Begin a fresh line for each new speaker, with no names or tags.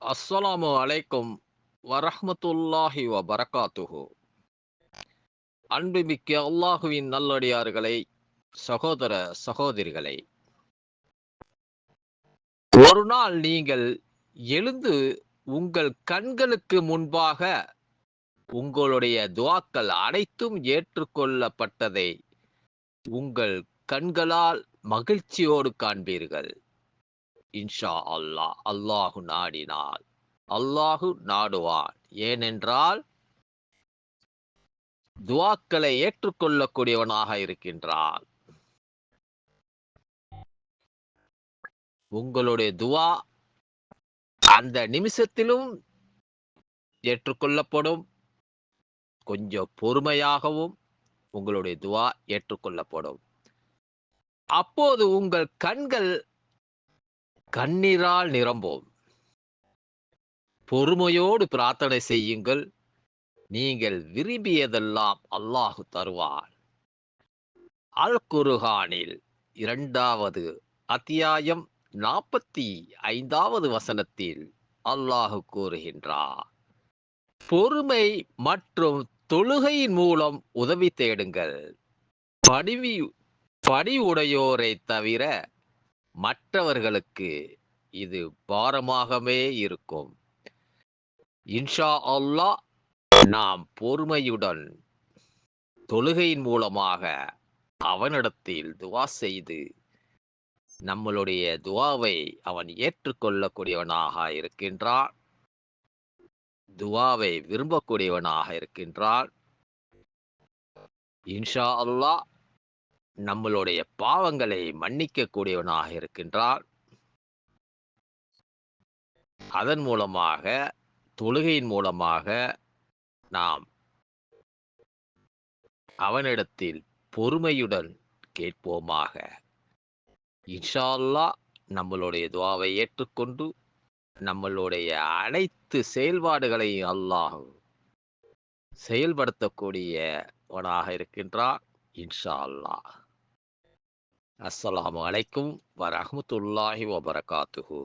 அஸ்ஸலாமு அலைக்கும் வரஹ்மத்துல்லாஹி வபரகாத்துஹு. அன்புமிக்க அல்லாஹுவின் நல்லடியார்களே, சகோதர சகோதரிகளே, ஒரு நாள் நீங்கள் எழுந்து உங்கள் கண்களுக்கு முன்பாக உங்களுடைய துஆக்கள் அனைத்தும் ஏற்றுக்கொள்ளப்பட்டதை உங்கள் கண்களால் மகிழ்ச்சியோடு காண்பீர்கள். இன்ஷா அல்லாஹ். அல்லாஹு நாடினால் அல்லாஹு நாடுவான். ஏனென்றால் துஆக்களை ஏற்றுக்கொள்ளக்கூடியவனாக இருக்கின்றான். உங்களுடைய துஆ அந்த நிமிஷத்திலும் ஏற்றுக்கொள்ளப்படும். கொஞ்சம் பொறுமையாகவும் உங்களுடைய துஆ ஏற்றுக்கொள்ளப்படும். அப்போது உங்கள் கண்கள் கண்ணீரால் நிரம்பும். பொறுமையோடு பிரார்த்தனை செய்யுங்கள். நீங்கள் விரும்பியதெல்லாம் அல்லாஹ் தருவான். அல் குர்ஆனில் 2வது அத்தியாயம் 45வது வசனத்தில் அல்லாஹ் கூறுகின்றார், பொறுமை மற்றும் தொழுகையின் மூலம் உதவி தேடுங்கள். பணிவி பணிவுடையோரை தவிர மற்றவர்களுக்கு இது பாரமாகவே இருக்கும். இன்ஷா அல்லாஹ் நாம் பொறுமையுடன் தொழுகையின் மூலமாக அவனிடத்தில் துஆ செய்து நம்மளுடைய துஆவை அவன் ஏற்றுக்கொள்ளக்கூடியவனாக இருக்கின்றான். துஆவை விரும்பக்கூடியவனாக இருக்கின்றான். இன்ஷா அல்லாஹ் நம்மளுடைய பாவங்களை மன்னிக்கக்கூடியவனாக இருக்கின்றான். அதன் மூலமாக தொழுகையின் மூலமாக நாம் அவனிடத்தில் பொறுமையுடன் கேட்போமாக. இன்ஷா அல்லாஹ் நம்மளுடைய துஆவை ஏற்றுக்கொண்டு நம்மளுடைய அனைத்து செயல்பாடுகளையும் அல்லாஹ் செயல்படுத்தக்கூடியவனாக இருக்கின்றான். இன்ஷா அல்லாஹ். அஸ்ஸலாமு அலைக்கும் வரஹ்மத்துல்லாஹி வபரகாத்துஹு.